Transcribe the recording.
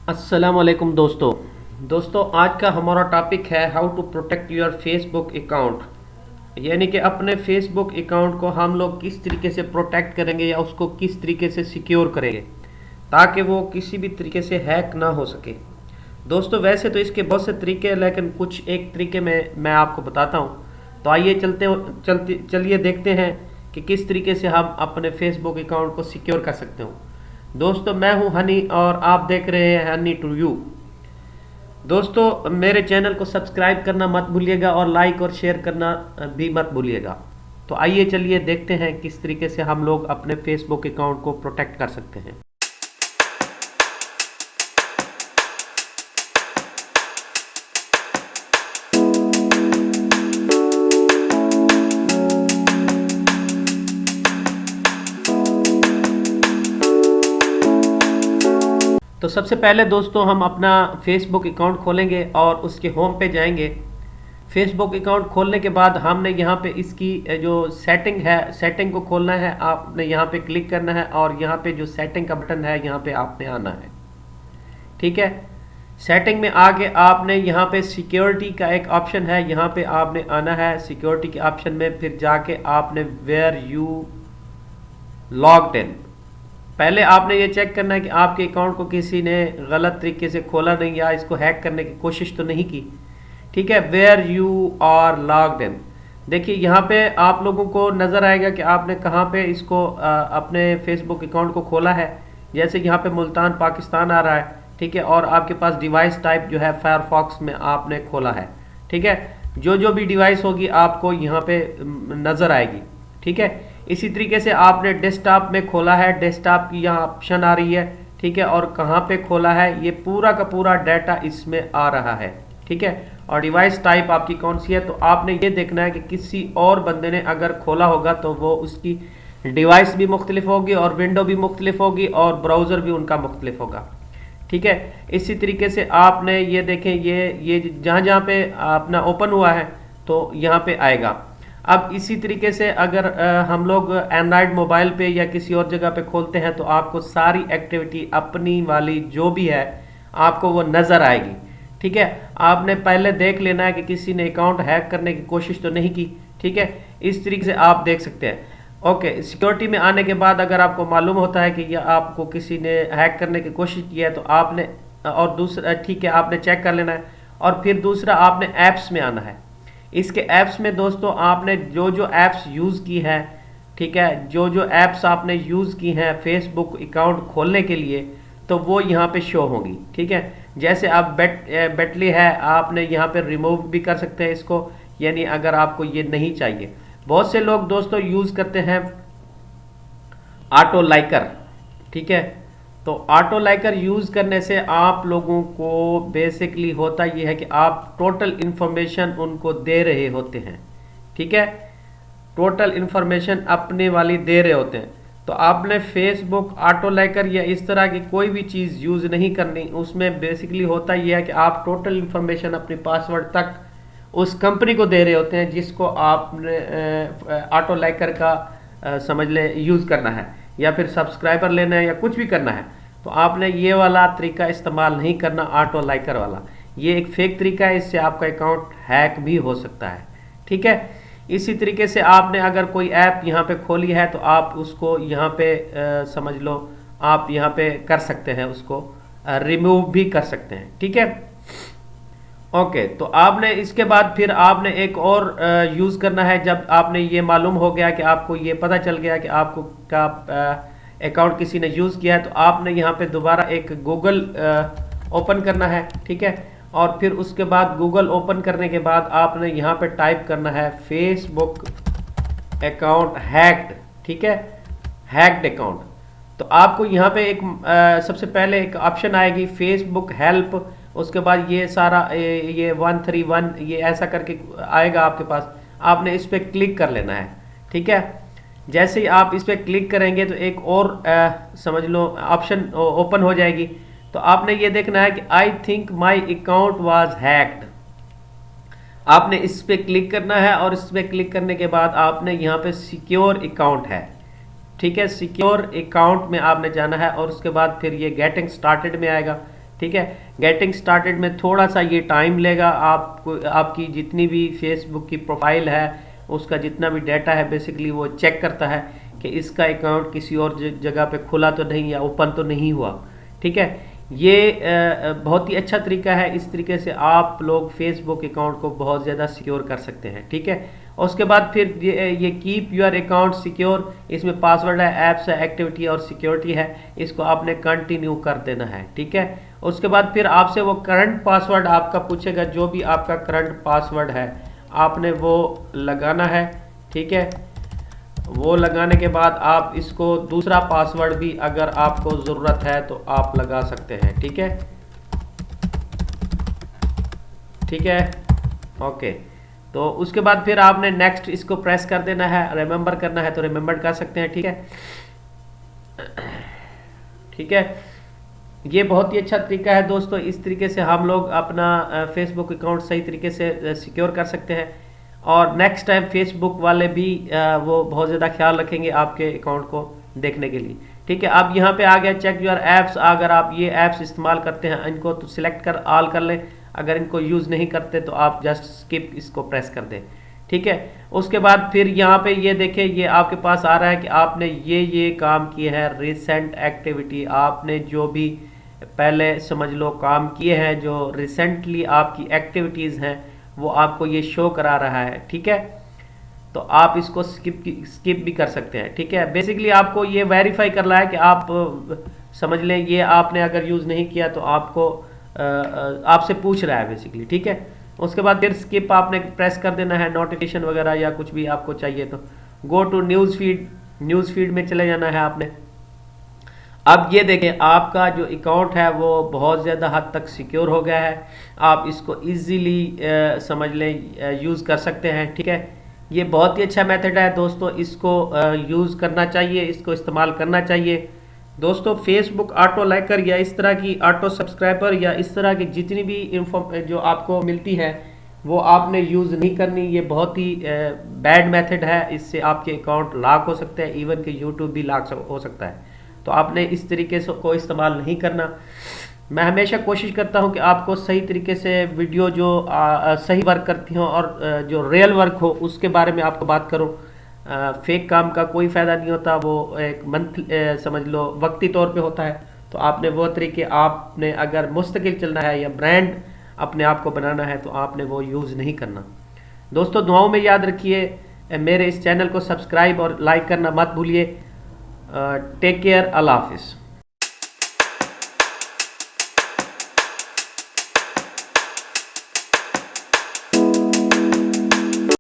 अस्सलामुअलैकुम दोस्तों आज का हमारा टॉपिक है how to protect your Facebook account. यानी कि अपने फेसबुक अकाउंट को हम लोग किस तरीके से प्रोटेक्ट करेंगे या उसको किस तरीके से सिक्योर करेंगे ताकि वो किसी भी तरीके से हैक ना हो सके। दोस्तों वैसे तो इसके बहुत से तरीके हैं, लेकिन कुछ एक तरीके में मैं आपको बताता हूँ। तो आइए चलिए देखते हैं कि किस तरीके से हम अपने फेसबुक अकाउंट को सिक्योर कर सकते हो। दोस्तों मैं हूं हनी और आप देख रहे हैं हनी टू यू। दोस्तों मेरे चैनल को सब्सक्राइब करना मत भूलिएगा और लाइक और शेयर करना भी मत भूलिएगा। तो आइए चलिए देखते हैं किस तरीके से हम लोग अपने फेसबुक अकाउंट को प्रोटेक्ट कर सकते हैं। तो सबसे पहले दोस्तों हम अपना फेसबुक अकाउंट खोलेंगे और उसके होम पे जाएंगे। फेसबुक अकाउंट खोलने के बाद हमने यहाँ पे इसकी जो सेटिंग है, सेटिंग को खोलना है। आपने यहाँ पे क्लिक करना है और यहाँ पे जो सेटिंग का बटन है यहाँ पे आपने आना है। ठीक है, सेटिंग में आके आपने यहाँ पे सिक्योरिटी का एक ऑप्शन है, यहाँ पे आपने आना है। सिक्योरिटी के ऑप्शन में फिर जाके आपने वेयर यू लॉग्ड इन, पहले आपने ये चेक करना है कि आपके अकाउंट को किसी ने गलत तरीके से खोला नहीं या इसको हैक करने की कोशिश तो नहीं की। ठीक है, where you are logged in, देखिए यहाँ पे आप लोगों को नज़र आएगा कि आपने कहाँ पे इसको अपने फेसबुक अकाउंट को खोला है। जैसे यहाँ पे मुल्तान पाकिस्तान आ रहा है, ठीक है, और आपके पास डिवाइस टाइप जो है फायरफॉक्स में आपने खोला है। ठीक है, जो भी डिवाइस होगी आपको यहाँ पे नज़र आएगी। ठीक है, इसी तरीके से आपने डेस्कटॉप में खोला है, डेस्कटॉप की यहाँ ऑप्शन आ रही है। ठीक है, और कहाँ पे खोला है ये पूरा का पूरा डाटा इसमें आ रहा है। ठीक है, और डिवाइस टाइप आपकी कौन सी है, तो आपने ये देखना है कि किसी और बंदे ने अगर खोला होगा तो वो उसकी डिवाइस भी मुख्तलिफ होगी और विंडो भी मुख्तलिफ होगी और ब्राउज़र भी उनका मुख्तलिफ होगा। ठीक है, इसी तरीके से आपने ये देखें, ये जहाँ जहाँ पे अपना ओपन हुआ है तो यहाँ पे आएगा। अब इसी तरीके से अगर हम लोग एंड्रॉयड मोबाइल पे या किसी और जगह पे खोलते हैं तो आपको सारी एक्टिविटी अपनी वाली जो भी है आपको वो नज़र आएगी। ठीक है, आपने पहले देख लेना है कि किसी ने अकाउंट हैक करने की कोशिश तो नहीं की। ठीक है, इस तरीके से आप देख सकते हैं। ओके, सिक्योरिटी में आने के बाद अगर आपको मालूम होता है कि यह आपको किसी ने हैक करने की कोशिश की है तो आपने और दूसरा, ठीक है, आपने चेक कर लेना है। और फिर दूसरा आपने ऐप्स में आना है। इसके ऐप्स में दोस्तों आपने जो ऐप्स यूज़ की है, ठीक है, जो ऐप्स आपने यूज़ की हैं फेसबुक अकाउंट खोलने के लिए तो वो यहाँ पे शो होंगी। ठीक है, जैसे आप बेटली है, आपने यहाँ पे रिमूव भी कर सकते हैं इसको, यानी अगर आपको ये नहीं चाहिए। बहुत से लोग दोस्तों यूज़ करते हैं ऑटो लाइकर। ठीक है, तो ऑटो लाइकर यूज़ करने से आप लोगों को बेसिकली होता ये है कि आप टोटल इन्फॉर्मेशन उनको दे रहे होते हैं। ठीक है, टोटल इन्फॉर्मेशन अपने वाली दे रहे होते हैं। तो आपने फेसबुक ऑटो लाइकर या इस तरह की कोई भी चीज़ यूज़ नहीं करनी। उसमें बेसिकली होता यह है कि आप टोटल इन्फॉर्मेशन अपने पासवर्ड तक उस कंपनी को दे रहे होते हैं जिसको आपने ऑटो लाइकर का समझ लें यूज़ करना है या फिर सब्सक्राइबर लेना है या कुछ भी करना है। तो आपने ये वाला तरीका इस्तेमाल नहीं करना, ऑटो लाइकर वाला। ये एक फेक तरीका है, इससे आपका अकाउंट हैक भी हो सकता है। ठीक है, इसी तरीके से आपने अगर कोई ऐप यहाँ पे खोली है तो आप उसको यहाँ पे समझ लो आप यहाँ पे कर सकते हैं, उसको रिमूव भी कर सकते हैं। ठीक है, ओके, तो आपने इसके बाद फिर आपने एक और यूज़ करना है। जब आपने ये मालूम हो गया कि आपको ये पता चल गया कि आपको का अकाउंट किसी ने यूज़ किया है तो आपने यहाँ पे दोबारा एक गूगल ओपन करना है। ठीक है, और फिर उसके बाद गूगल ओपन करने के बाद आपने यहाँ पे टाइप करना है फेसबुक अकाउंट हैक्ड। ठीक है, हैक्ड अकाउंट। तो आपको यहाँ पे एक सबसे पहले एक ऑप्शन आएगी फेसबुक हेल्प, उसके बाद ये सारा ये 131 ये ऐसा करके आएगा आपके पास। आपने इस पर क्लिक कर लेना है। ठीक है, जैसे ही आप इस पर क्लिक करेंगे तो एक और समझ लो ऑप्शन ओपन हो जाएगी। तो आपने ये देखना है कि I think my account was hacked. आपने इस पर क्लिक करना है और इस पर क्लिक करने के बाद आपने यहाँ पे सिक्योर अकाउंट है। ठीक है, सिक्योर अकाउंट में आपने जाना है और उसके बाद फिर ये गेटिंग स्टार्टेड में आएगा। ठीक है। गेटिंग स्टार्टेड में थोड़ा सा ये टाइम लेगा, आपको आपकी जितनी भी फेसबुक की प्रोफाइल है उसका जितना भी डाटा है बेसिकली वो चेक करता है कि इसका अकाउंट किसी और जगह पे खुला तो नहीं या ओपन तो नहीं हुआ, ठीक है। ये बहुत ही अच्छा तरीका है, इस तरीके से आप लोग फेसबुक अकाउंट को बहुत ज़्यादा सिक्योर कर सकते हैं, ठीक है। और उसके बाद फिर ये कीप योर अकाउंट सिक्योर, इसमें पासवर्ड है, ऐप्स है, एक्टिविटी और सिक्योरिटी है, इसको आपने कंटिन्यू कर देना है, ठीक है। उसके बाद फिर आपसे वो करंट पासवर्ड आपका पूछेगा, जो भी आपका करंट पासवर्ड है आपने वो लगाना है, ठीक है। वो लगाने के बाद आप इसको दूसरा पासवर्ड भी अगर आपको ज़रूरत है तो आप लगा सकते हैं, ठीक है, ठीक है, ओके। तो उसके बाद फिर आपने नेक्स्ट इसको प्रेस कर देना है, रिमेंबर करना है तो रिमेंबर कर सकते हैं, ठीक है, ठीक है। ये बहुत ही अच्छा तरीका है दोस्तों, इस तरीके से हम लोग अपना फेसबुक अकाउंट सही तरीके से सिक्योर कर सकते हैं। और नेक्स्ट टाइम फेसबुक वाले भी वो बहुत ज़्यादा ख्याल रखेंगे आपके अकाउंट को देखने के लिए, ठीक है। अब यहाँ पे आ गया चेक योर ऐप्स, अगर आप ये ऐप्स इस्तेमाल करते हैं इनको तो सिलेक्ट कर ऑल कर लें, अगर इनको यूज़ नहीं करते तो आप जस्ट स्किप इसको प्रेस कर दें, ठीक है। उसके बाद फिर यहाँ पे ये देखें, ये आपके पास आ रहा है कि आपने ये काम किए हैं, रिसेंट एक्टिविटी, आपने जो भी पहले समझ लो काम किए हैं, जो रिसेंटली आपकी एक्टिविटीज़ हैं वो आपको ये शो करा रहा है, ठीक है। तो आप इसको स्किप भी कर सकते हैं, ठीक है। बेसिकली आपको ये वेरीफाई करना है कि आप समझ लें ये आपने अगर यूज़ नहीं किया तो आपको आपसे पूछ रहा है बेसिकली, ठीक है। उसके बाद फिर स्किप आपने प्रेस कर देना है, नोटिफिकेशन वगैरह या कुछ भी आपको चाहिए तो go to news feed, news feed में चले जाना है आपने। अब ये देखें आपका जो अकाउंट है वो बहुत ज़्यादा हद तक सिक्योर हो गया है, आप इसको इजीली समझ लें यूज़ कर सकते हैं, ठीक है। ये बहुत ही अच्छा मेथड है दोस्तों, इसको यूज़ करना चाहिए, इसको इस्तेमाल करना चाहिए दोस्तों। फेसबुक ऑटो लाइकर या इस तरह की ऑटो सब्सक्राइबर या इस तरह की जितनी भी जो आपको मिलती है वो आपने यूज़ नहीं करनी, ये बहुत ही बैड मेथड है, इससे आपके अकाउंट लॉक हो सकते हैं, इवन कि यूट्यूब भी लॉक हो सकता है। तो आपने इस तरीके से को इस्तेमाल नहीं करना। मैं हमेशा कोशिश करता हूं कि आपको सही तरीके से वीडियो जो सही वर्क करती हो और जो रियल वर्क हो उसके बारे में आपको बात करूं। फेक काम का कोई फ़ायदा नहीं होता, वो एक मंथ समझ लो वक्ती तौर पे होता है। तो आपने वो तरीके, आपने अगर मुस्तकिल चलना है या ब्रांड अपने आप को बनाना है तो आपने वो यूज़ नहीं करना। दोस्तों दुआओं में याद रखिए, मेरे इस चैनल को सब्सक्राइब और लाइक करना मत भूलिए। टेक केयर, अल्लाह हाफिज़।